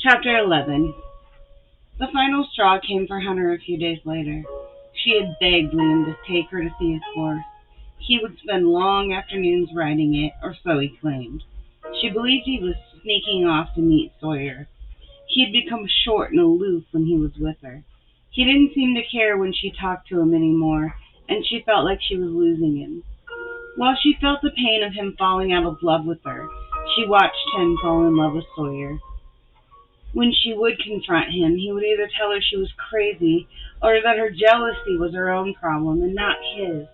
Chapter 11. The final straw came for Hunter a few days later. She had begged Liam to take her to see his horse. He would spend long afternoons riding it, or so he claimed. She believed he was sneaking off to meet Sawyer. He had become short and aloof when he was with her. He didn't seem to care when she talked to him anymore, and she felt like she was losing him. While she felt the pain of him falling out of love with her, she watched him fall in love with Sawyer. When she would confront him, he would either tell her she was crazy or that her jealousy was her own problem and not his.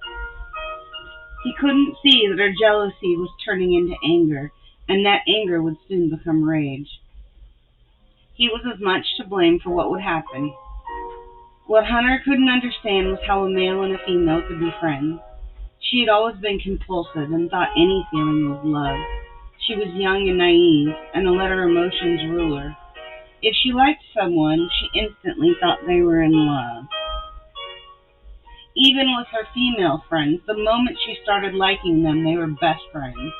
He couldn't see that her jealousy was turning into anger, and that anger would soon become rage. He was as much to blame for what would happen. What Hunter couldn't understand was how a male and a female could be friends. She had always been compulsive and thought any feeling was love. She was young and naive, and let her emotions rule her. If she liked someone, she instantly thought they were in love. Even with her female friends, the moment she started liking them, they were best friends.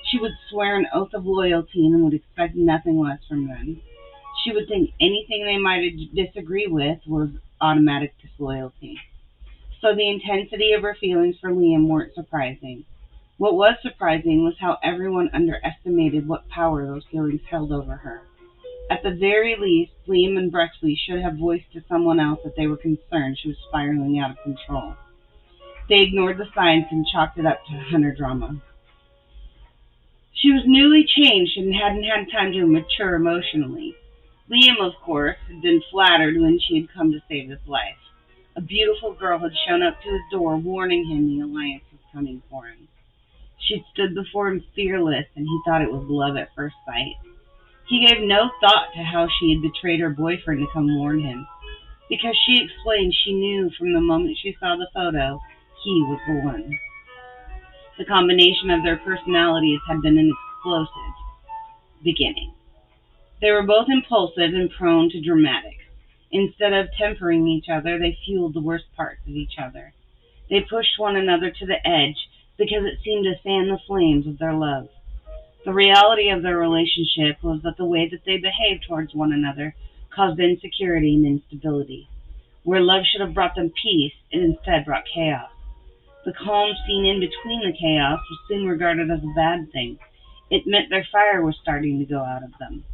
She would swear an oath of loyalty and would expect nothing less from them. She would think anything they might disagree with was automatic disloyalty. So the intensity of her feelings for Liam weren't surprising. What was surprising was how everyone underestimated what power those feelings held over her. At the very least, Liam and Brexley should have voiced to someone else that they were concerned she was spiraling out of control. They ignored the signs and chalked it up to Hunter drama. She was newly changed and hadn't had time to mature emotionally. Liam, of course, had been flattered when she had come to save his life. A beautiful girl had shown up to his door, warning him the Alliance was coming for him. She stood before him fearless, and he thought it was love at first sight. He gave no thought to how she had betrayed her boyfriend to come warn him. Because she explained she knew from the moment she saw the photo, he was the one. The combination of their personalities had been an explosive beginning. They were both impulsive and prone to dramatics. Instead of tempering each other, they fueled the worst parts of each other. They pushed one another to the edge because it seemed to fan the flames of their love. The reality of their relationship was that the way that they behaved towards one another caused insecurity and instability. Where love should have brought them peace, it instead brought chaos. The calm seen in between the chaos was soon regarded as a bad thing. It meant their fire was starting to go out of them.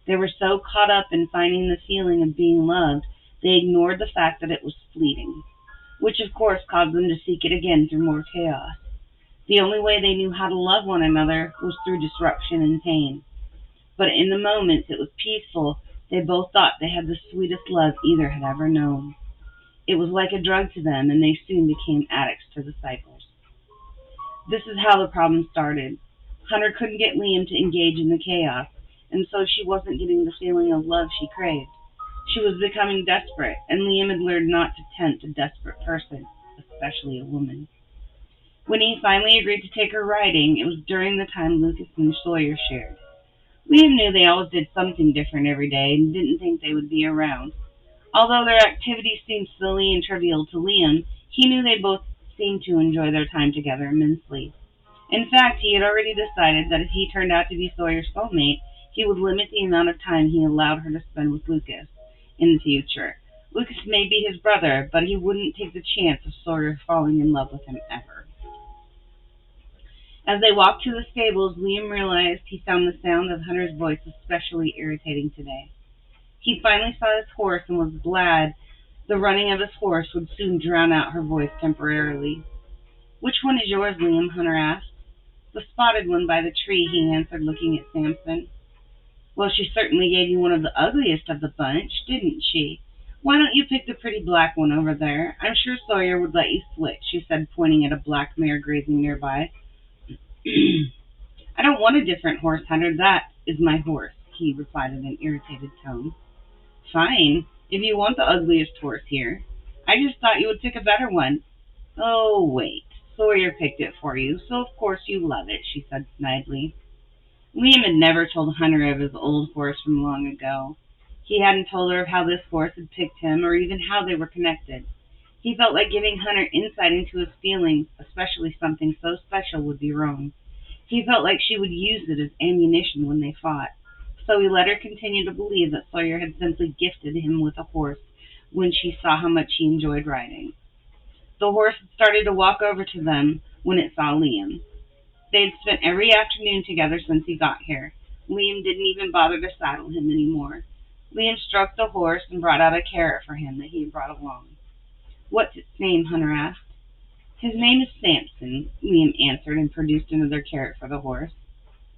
They were so caught up in finding the feeling of being loved, they ignored the fact that it was fleeting, which of course caused them to seek it again through more chaos. The only way they knew how to love one another was through disruption and pain. But in the moments it was peaceful, they both thought they had the sweetest love either had ever known. It was like a drug to them, and they soon became addicts to the cycles. This is how the problem started. Hunter couldn't get Liam to engage in the chaos, and so she wasn't getting the feeling of love she craved. She was becoming desperate, and Liam had learned not to tempt a desperate person, especially a woman. When he finally agreed to take her riding, it was during the time Lucas and Sawyer shared. Liam knew they always did something different every day and didn't think they would be around. Although their activities seemed silly and trivial to Liam, he knew they both seemed to enjoy their time together immensely. In fact, he had already decided that if he turned out to be Sawyer's soulmate, he would limit the amount of time he allowed her to spend with Lucas in the future. Lucas may be his brother, but he wouldn't take the chance of Sawyer falling in love with him ever. As they walked to the stables, Liam realized he found the sound of Hunter's voice especially irritating today. He finally saw his horse and was glad the running of his horse would soon drown out her voice temporarily. "Which one is yours, Liam?" Hunter asked. "The spotted one by the tree," he answered, looking at Samson. "Well, she certainly gave you one of the ugliest of the bunch, didn't she? Why don't you pick the pretty black one over there? I'm sure Sawyer would let you switch," she said, pointing at a black mare grazing nearby. "I don't want a different horse, Hunter. That is my horse," he replied in an irritated tone. "Fine, if you want the ugliest horse here. I just thought you would pick a better one." "Oh, wait. Sawyer picked it for you, so of course you love it," she said snidely. Liam had never told Hunter of his old horse from long ago. He hadn't told her of how this horse had picked him or even how they were connected. He felt like giving Hunter insight into his feelings, especially something so special, would be wrong. He felt like she would use it as ammunition when they fought. so he let her continue to believe that Sawyer had simply gifted him with a horse when she saw how much he enjoyed riding. The horse had started to walk over to them when it saw Liam. They had spent every afternoon together since he got here. Liam didn't even bother to saddle him anymore. Liam stroked the horse and brought out a carrot for him that he had brought along. "What's its name?" Hunter asked. "His name is Samson," Liam answered and produced another carrot for the horse.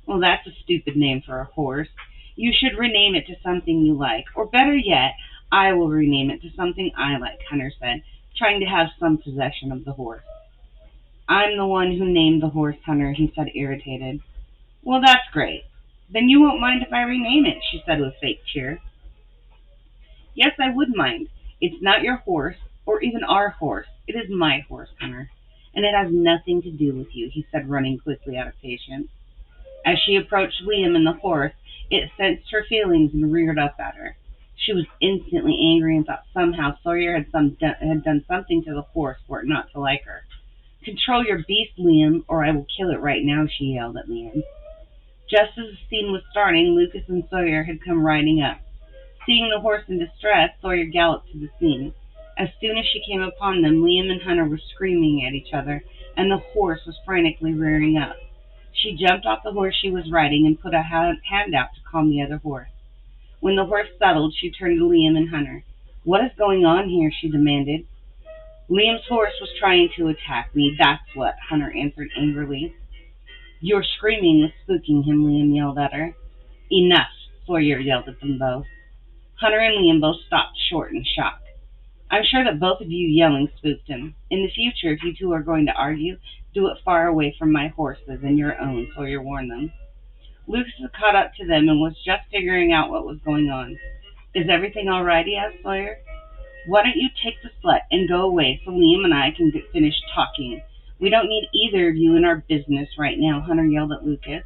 "Well, that's a stupid name for a horse. You should rename it to something you like, or better yet, I will rename it to something I like," Hunter said, trying to have some possession of the horse. "I'm the one who named the horse, Hunter," he said, irritated. "Well, that's great. Then you won't mind if I rename it," she said with fake cheer. "Yes, I would mind. It's not your horse, or even our horse. It is my horse, Hunter. And it has nothing to do with you," he said, running quickly out of patience. As she approached Liam and the horse, it sensed her feelings and reared up at her. She was instantly angry and thought somehow Sawyer had done something to the horse for it not to like her. "Control your beast, Liam, or I will kill it right now," she yelled at Liam. Just as the scene was starting, Lucas and Sawyer had come riding up. Seeing the horse in distress, Sawyer galloped to the scene. As soon as she came upon them, Liam and Hunter were screaming at each other, and the horse was frantically rearing up. She jumped off the horse she was riding and put a hand out to calm the other horse. When the horse settled, she turned to Liam and Hunter. "What is going on here?" she demanded. "Liam's horse was trying to attack me, that's what," Hunter answered angrily. "Your screaming was spooking him," Liam yelled at her. "Enough," Sawyer yelled at them both. Hunter and Liam both stopped short in shock. "I'm sure that both of you yelling spooked him. In the future, if you two are going to argue, do it far away from my horses and your own," Sawyer warned them. Lucas had caught up to them and was just figuring out what was going on. "Is everything all right?" he asked Sawyer. "Why don't you take the slut and go away so Liam and I can get finished talking? We don't need either of you in our business right now," Hunter yelled at Lucas.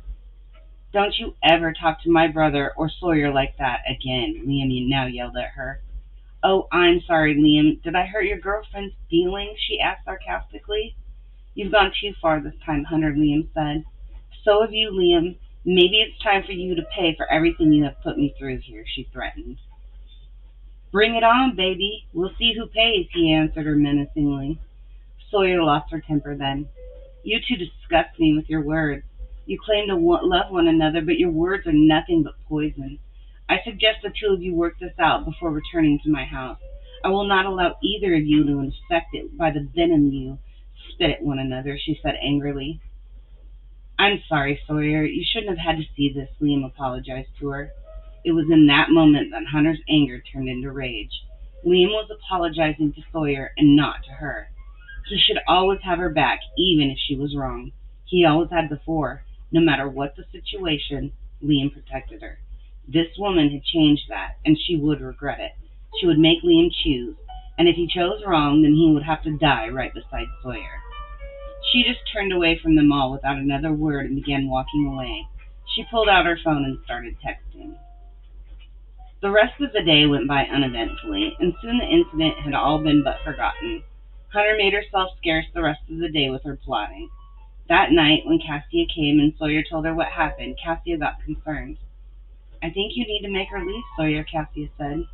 "Don't you ever talk to my brother or Sawyer like that again," Liam now yelled at her. "Oh, I'm sorry, Liam. Did I hurt your girlfriend's feelings?" she asked sarcastically. "You've gone too far this time, Hunter," Liam said. "So have you, Liam. Maybe it's time for you to pay for everything you have put me through here," she threatened. "Bring it on, baby. We'll see who pays," he answered her menacingly. Sawyer lost her temper then. "You two disgust me with your words. You claim to love one another, but your words are nothing but poison. I suggest the two of you work this out before returning to my house. I will not allow either of you to infect it by the venom you spit at one another," she said angrily. "I'm sorry, Sawyer. You shouldn't have had to see this," Liam apologized to her. It was in that moment that Hunter's anger turned into rage. Liam was apologizing to Sawyer and not to her. He should always have her back, even if she was wrong. He always had before. No matter what the situation, Liam protected her. This woman had changed that, and she would regret it. She would make Liam choose, and if he chose wrong, then he would have to die right beside Sawyer. She just turned away from them all without another word and began walking away. She pulled out her phone and started texting. The rest of the day went by uneventfully, and soon the incident had all been but forgotten. Hunter made herself scarce the rest of the day with her plotting. That night, when Cassia came and Sawyer told her what happened, Cassia got concerned. "I think you need to make her leave, Sawyer," Cassia said.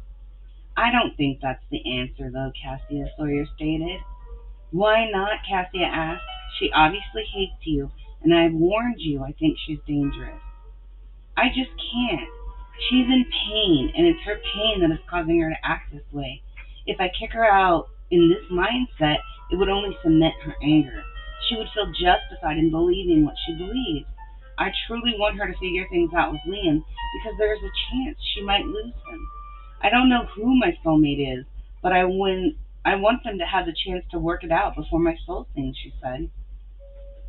"I don't think that's the answer, though, Cassia," Sawyer stated. "Why not?" Cassia asked. "She obviously hates you, and I've warned you I think she's dangerous." "I just can't. She's in pain, and it's her pain that is causing her to act this way. If I kick her out in this mindset, it would only cement her anger. She would feel justified in believing what she believes. I truly want her to figure things out with Liam because there is a chance she might lose him. I don't know who my soulmate is, but I want them to have the chance to work it out before my soul sings," she said.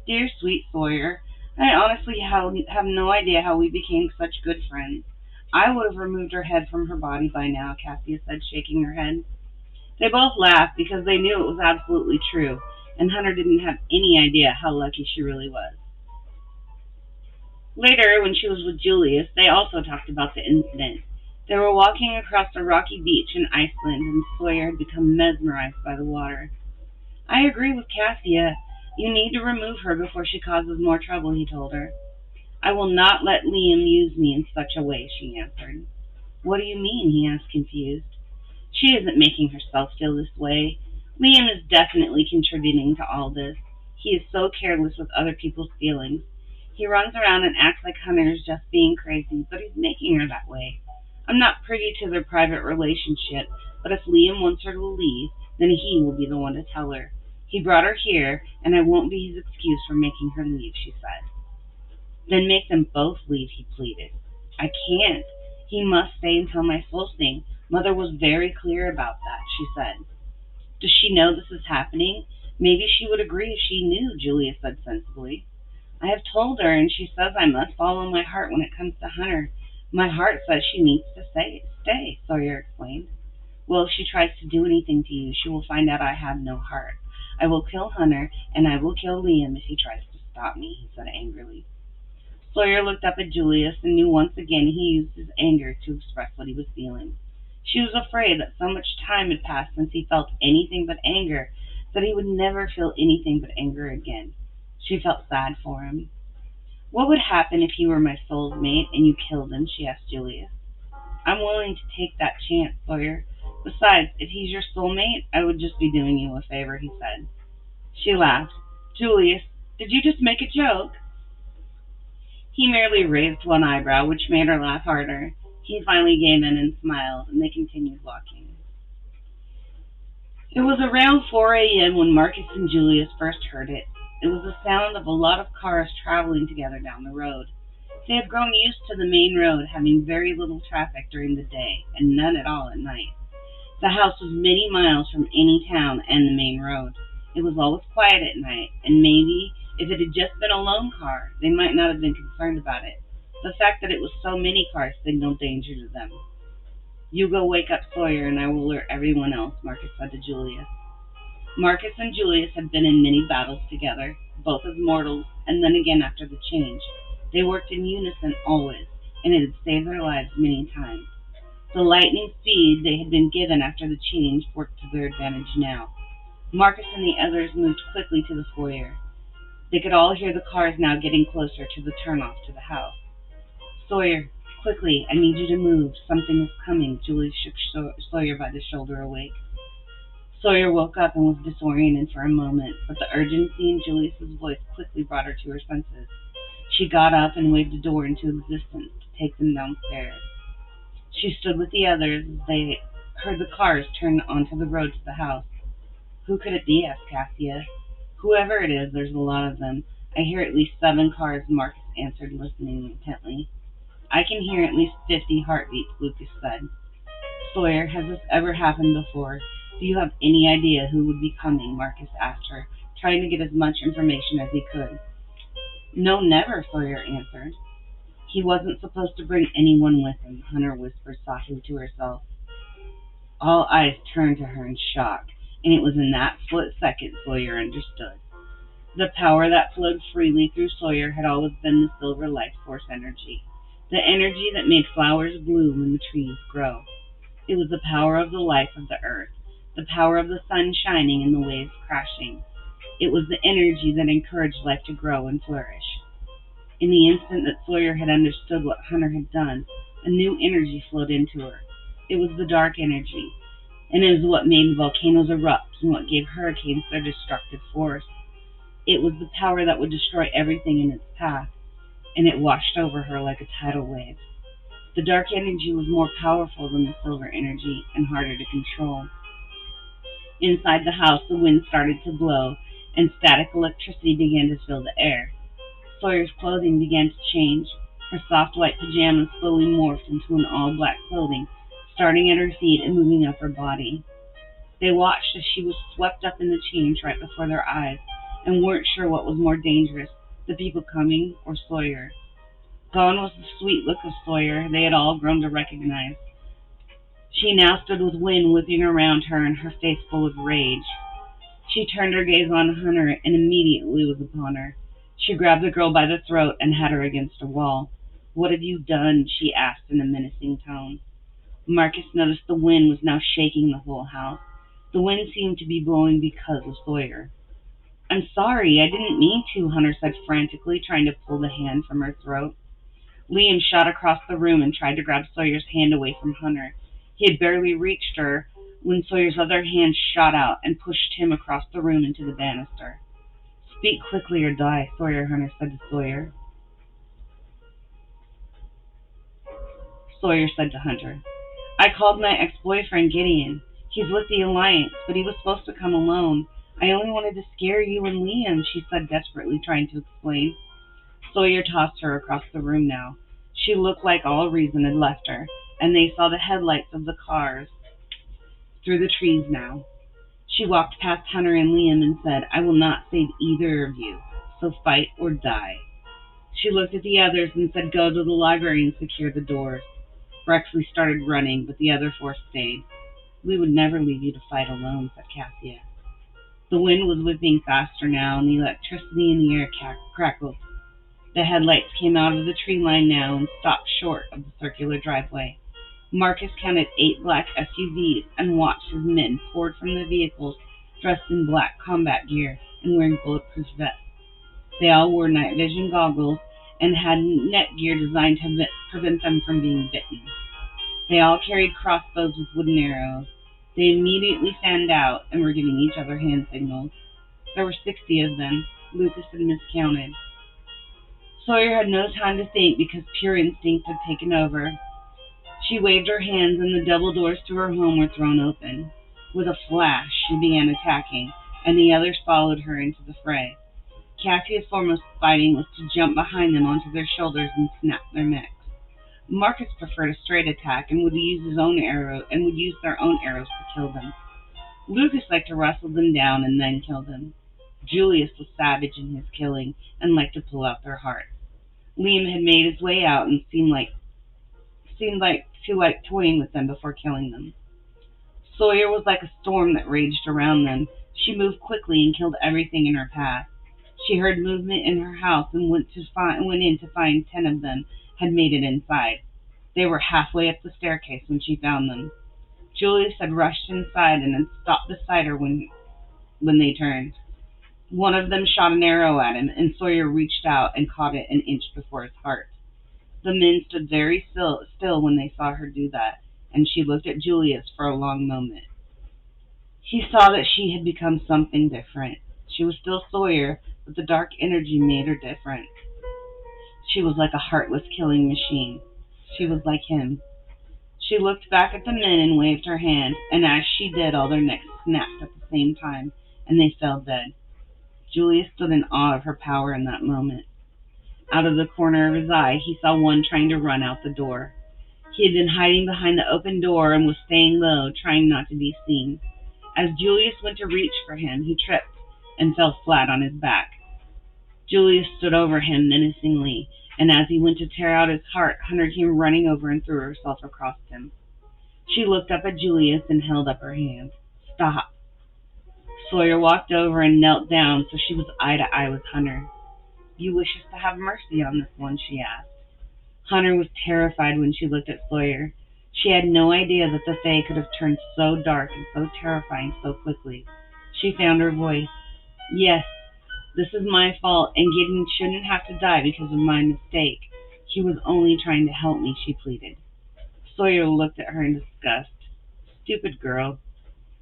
"Dear sweet Sawyer, I honestly have no idea how we became such good friends. I would have removed her head from her body by now," Cassia said, shaking her head. They both laughed because they knew it was absolutely true, and Hunter didn't have any idea how lucky she really was. Later, when she was with Julius, they also talked about the incident. They were walking across a rocky beach in Iceland, and Sawyer had become mesmerized by the water. "I agree with Cassia. You need to remove her before she causes more trouble," he told her. I will not let Liam use me in such a way, she answered. What do you mean? He asked, confused. She isn't making herself feel this way. Liam is definitely contributing to all this. He is so careless with other people's feelings. He runs around and acts like Hunter is just being crazy, but he's making her that way. I'm not privy to their private relationship, but if Liam wants her to leave, then he will be the one to tell her. He brought her here, and I won't be his excuse for making her leave, she said. Then make them both leave, he pleaded. I can't. He must stay until my soul sing. Mother was very clear about that, she said. Does she know this is happening? Maybe she would agree if she knew, Julia said sensibly. I have told her, and she says I must follow my heart when it comes to Hunter. My heart says she needs to stay, Sawyer explained. Well, if she tries to do anything to you, she will find out I have no heart. I will kill Hunter, and I will kill Liam if he tries to stop me, he said angrily. Sawyer looked up at Julius and knew once again he used his anger to express what he was feeling. She was afraid that so much time had passed since he felt anything but anger that he would never feel anything but anger again. She felt sad for him. What would happen if he were my soul's mate and you killed him? She asked Julius. I'm willing to take that chance, Sawyer. Besides, if he's your soulmate, I would just be doing you a favor, he said. She laughed. Julius, did you just make a joke? He merely raised one eyebrow, which made her laugh harder. He finally gave in and smiled, and they continued walking. It was around 4 a.m. when Marcus and Julius first heard it. It was the sound of a lot of cars traveling together down the road. They had grown used to the main road having very little traffic during the day and none at all at night. The house was many miles from any town and the main road. It was always quiet at night, and maybe if it had just been a lone car, they might not have been concerned about it. The fact that it was so many cars signaled danger to them. You go wake up Sawyer and I will alert everyone else, Marcus said to Julius. Marcus and Julius had been in many battles together, both as mortals and then again after the change. They worked in unison always, and it had saved their lives many times. The lightning speed they had been given after the change worked to their advantage now. Marcus and the others moved quickly to the foyer. They could all hear the cars now getting closer to the turnoff to the house. Sawyer, quickly, I need you to move. Something is coming. Julie shook Sawyer by the shoulder awake. Sawyer woke up and was disoriented for a moment, but the urgency in Julius's voice quickly brought her to her senses. She got up and waved a door into existence to take them downstairs. She stood with the others as they heard the cars turn onto the road to the house. Who could it be? Asked Cassia. Whoever it is, there's a lot of them. I hear at least 7 cars, Marcus answered, listening intently. I can hear at least 50 heartbeats, Lucas said. Sawyer, has this ever happened before? Do you have any idea who would be coming? Marcus asked her, trying to get as much information as he could. No, never, Sawyer answered. He wasn't supposed to bring anyone with him, Hunter whispered softly to herself. All eyes turned to her in shock, and it was in that split second Sawyer understood. The power that flowed freely through Sawyer had always been the silver life force energy, the energy that made flowers bloom and the trees grow. It was the power of the life of the earth, the power of the sun shining and the waves crashing. It was the energy that encouraged life to grow and flourish. In the instant that Sawyer had understood what Hunter had done, a new energy flowed into her. It was the dark energy, and it was what made volcanoes erupt and what gave hurricanes their destructive force. It was the power that would destroy everything in its path, and it washed over her like a tidal wave. The dark energy was more powerful than the silver energy and harder to control. Inside the house, the wind started to blow, and static electricity began to fill the air. Sawyer's clothing began to change. Her soft white pajamas slowly morphed into an all-black clothing, starting at her feet and moving up her body. They watched as she was swept up in the change right before their eyes, and weren't sure what was more dangerous, the people coming or Sawyer. Gone was the sweet look of Sawyer they had all grown to recognize. She now stood with wind whipping around her and her face full of rage. She turned her gaze on Hunter and immediately was upon her. She grabbed the girl by the throat and had her against a wall. What have you done? She asked in a menacing tone. Marcus noticed the wind was now shaking the whole house. The wind seemed to be blowing because of Sawyer. I'm sorry, I didn't mean to, Hunter said frantically, trying to pull the hand from her throat. Liam shot across the room and tried to grab Sawyer's hand away from Hunter. He had barely reached her when Sawyer's other hand shot out and pushed him across the room into the banister. Speak quickly or die, Hunter said to Sawyer. Sawyer said to Hunter, I called my ex-boyfriend Gideon. He's with the Alliance, but he was supposed to come alone. I only wanted to scare you and Liam, she said desperately, trying to explain. Sawyer tossed her across the room now. She looked like all reason had left her, and they saw the headlights of the cars through the trees now. She walked past Hunter and Liam and said, I will not save either of you, so fight or die. She looked at the others and said, go to the library and secure the doors. Brexley started running, but the other four stayed. We would never leave you to fight alone, said Cassia. The wind was whipping faster now, and the electricity in the air crackled. The headlights came out of the tree line now and stopped short of the circular driveway. Marcus counted 8 black SUVs and watched as men poured from the vehicles dressed in black combat gear and wearing bulletproof vests. They all wore night vision goggles and had netgear designed to prevent them from being bitten. They all carried crossbows with wooden arrows. They immediately fanned out and were giving each other hand signals. There were 60 of them. Lucas had miscounted. Sawyer had no time to think because pure instinct had taken over. She waved her hands and the double doors to her home were thrown open. With a flash, she began attacking, and the others followed her into the fray. Cassia's foremost fighting was to jump behind them onto their shoulders and snap their necks. Marcus preferred a straight attack and would use their own arrows to kill them. Lucas liked to wrestle them down and then kill them. Julius was savage in his killing and liked to pull out their hearts. Liam had made his way out and seemed like toying with them before killing them. Sawyer was like a storm that raged around them. She moved quickly and killed everything in her path. She heard movement in her house and went in to find 10 of them had made it inside. They were halfway up the staircase when she found them. Julius had rushed inside and had stopped beside her when they turned. One of them shot an arrow at him, and Sawyer reached out and caught it an inch before his heart. The men stood very still when they saw her do that, and she looked at Julius for a long moment. He saw that she had become something different. She was still Sawyer, but the dark energy made her different. She was like a heartless killing machine. She was like him. She looked back at the men and waved her hand, and as she did, all their necks snapped at the same time, and they fell dead. Julius stood in awe of her power in that moment. Out of the corner of his eye, he saw one trying to run out the door. He had been hiding behind the open door and was staying low, trying not to be seen. As Julius went to reach for him, he tripped and fell flat on his back. Julius stood over him menacingly, and as he went to tear out his heart, Hunter came running over and threw herself across him. She looked up at Julius and held up her hand. Stop. Sawyer walked over and knelt down so she was eye to eye with Hunter. You wish us to have mercy on this one, she asked. Hunter was terrified when she looked at Sawyer. She had no idea that the Fae could have turned so dark and so terrifying so quickly. She found her voice. Yes, this is my fault, and Gideon shouldn't have to die because of my mistake. He was only trying to help me, she pleaded. Sawyer looked at her in disgust. Stupid girl.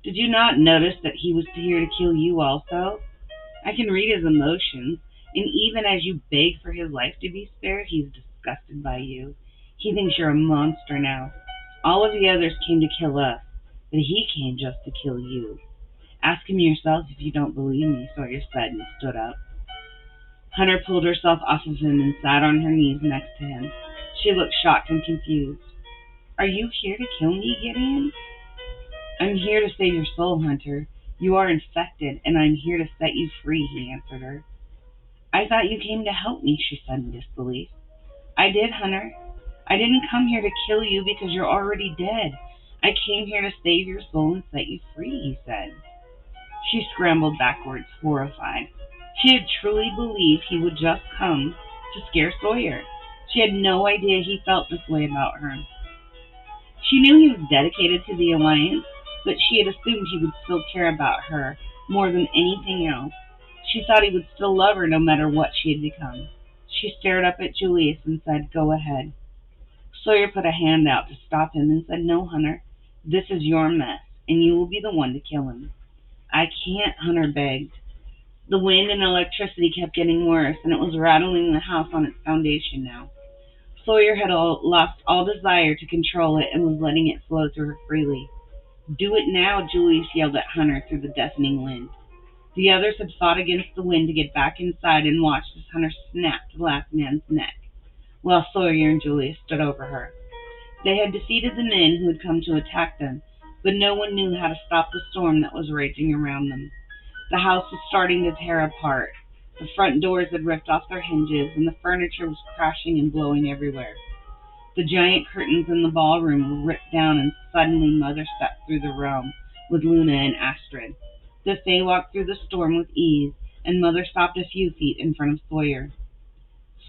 Did you not notice that he was here to kill you also? I can read his emotions, and even as you beg for his life to be spared, he's disgusted by you. He thinks you're a monster now. All of the others came to kill us, but he came just to kill you. Ask him yourself if you don't believe me, Sawyer said and stood up. Hunter pulled herself off of him and sat on her knees next to him. She looked shocked and confused. Are you here to kill me, Gideon? I'm here to save your soul, Hunter. You are infected, and I'm here to set you free, he answered her. I thought you came to help me, she said in disbelief. I did, Hunter. I didn't come here to kill you because you're already dead. I came here to save your soul and set you free, he said. She scrambled backwards, horrified. She had truly believed he would just come to scare Sawyer. She had no idea he felt this way about her. She knew he was dedicated to the Alliance, but she had assumed he would still care about her more than anything else. She thought he would still love her no matter what she had become. She stared up at Julius and said, "Go ahead." Sawyer put a hand out to stop him and said, "No, Hunter, this is your mess, and you will be the one to kill him." "I can't," Hunter begged. The wind and electricity kept getting worse, and it was rattling the house on its foundation now. Sawyer had lost all desire to control it and was letting it flow through her freely. "Do it now," Julius yelled at Hunter through the deafening wind. The others had fought against the wind to get back inside and watched as Hunter snapped the last man's neck, while Sawyer and Julius stood over her. They had defeated the men who had come to attack them, but no one knew how to stop the storm that was raging around them. The house was starting to tear apart. The front doors had ripped off their hinges, and the furniture was crashing and blowing everywhere. The giant curtains in the ballroom were ripped down, and suddenly Mother stepped through the room with Luna and Astrid. The Fae walked through the storm with ease, and Mother stopped a few feet in front of Sawyer.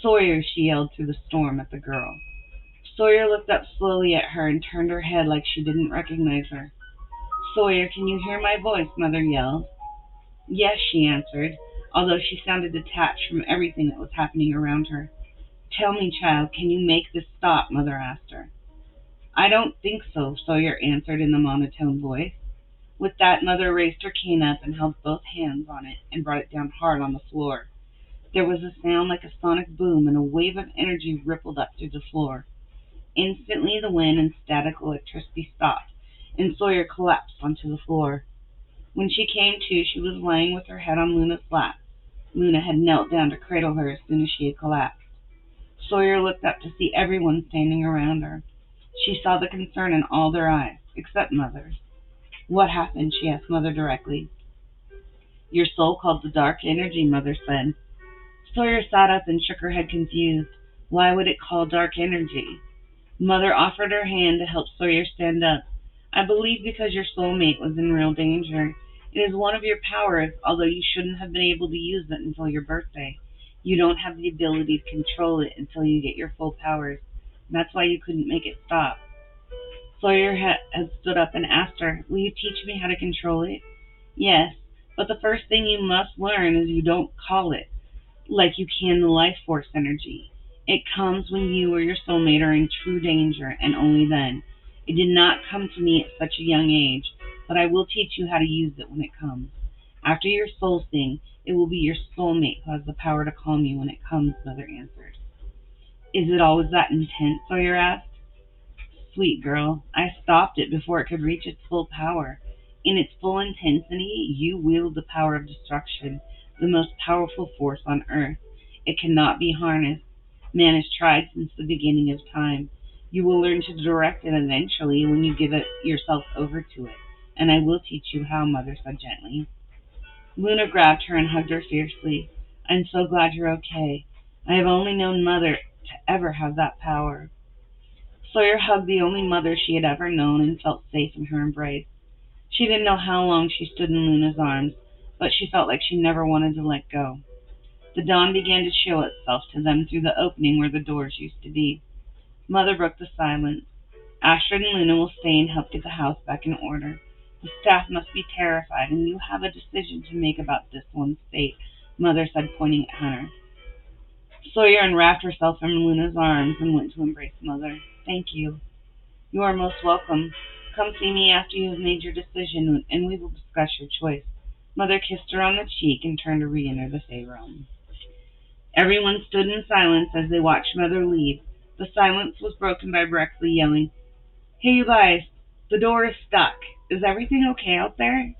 "Sawyer," she yelled through the storm at the girl. Sawyer looked up slowly at her and turned her head like she didn't recognize her. "Sawyer, can you hear my voice?" Mother yelled. "Yes," she answered, although she sounded detached from everything that was happening around her. "Tell me, child, can you make this stop?" Mother asked her. "I don't think so," Sawyer answered in a monotone voice. With that, Mother raised her cane up and held both hands on it and brought it down hard on the floor. There was a sound like a sonic boom, and a wave of energy rippled up through the floor. Instantly, the wind and static electricity stopped, and Sawyer collapsed onto the floor. When she came to, she was lying with her head on Luna's lap. Luna had knelt down to cradle her as soon as she had collapsed. Sawyer looked up to see everyone standing around her. She saw the concern in all their eyes, except Mother's. "What happened?" she asked Mother directly. "Your soul called the dark energy," Mother said. Sawyer sat up and shook her head confused. Why would it call dark energy? Mother offered her hand to help Sawyer stand up. "I believe because your soulmate was in real danger. It is one of your powers, although you shouldn't have been able to use it until your birthday. You don't have the ability to control it until you get your full powers. That's why you couldn't make it stop." Sawyer had stood up and asked her, "Will you teach me how to control it?" "Yes, but the first thing you must learn is you don't call it, like you can the life force energy. It comes when you or your soulmate are in true danger, and only then. It did not come to me at such a young age, but I will teach you how to use it when it comes. After your soul sing, it will be your soulmate who has the power to calm you when it comes," Mother answered. "Is it always that intense?" Sawyer asked. "Sweet girl, I stopped it before it could reach its full power. In its full intensity, you wield the power of destruction, the most powerful force on earth. It cannot be harnessed. Man has tried since the beginning of time. You will learn to direct it eventually when you give yourself over to it, and I will teach you how," Mother said gently. Luna grabbed her and hugged her fiercely. "I'm so glad you're okay. I have only known Mother to ever have that power." Sawyer hugged the only mother she had ever known and felt safe in her embrace. She didn't know how long she stood in Luna's arms, but she felt like she never wanted to let go. The dawn began to show itself to them through the opening where the doors used to be. Mother broke the silence. "Astrid and Luna will stay and help get the house back in order. The staff must be terrified, and you have a decision to make about this one's fate," Mother said, pointing at Hunter. Sawyer unwrapped herself from Luna's arms and went to embrace Mother. "Thank you." "You are most welcome. Come see me after you have made your decision, and we will discuss your choice." Mother kissed her on the cheek and turned to re-enter the Fae realm. Everyone stood in silence as they watched Mother leave. The silence was broken by Brexley yelling, "Hey, you guys, the door is stuck. Is everything okay out there?"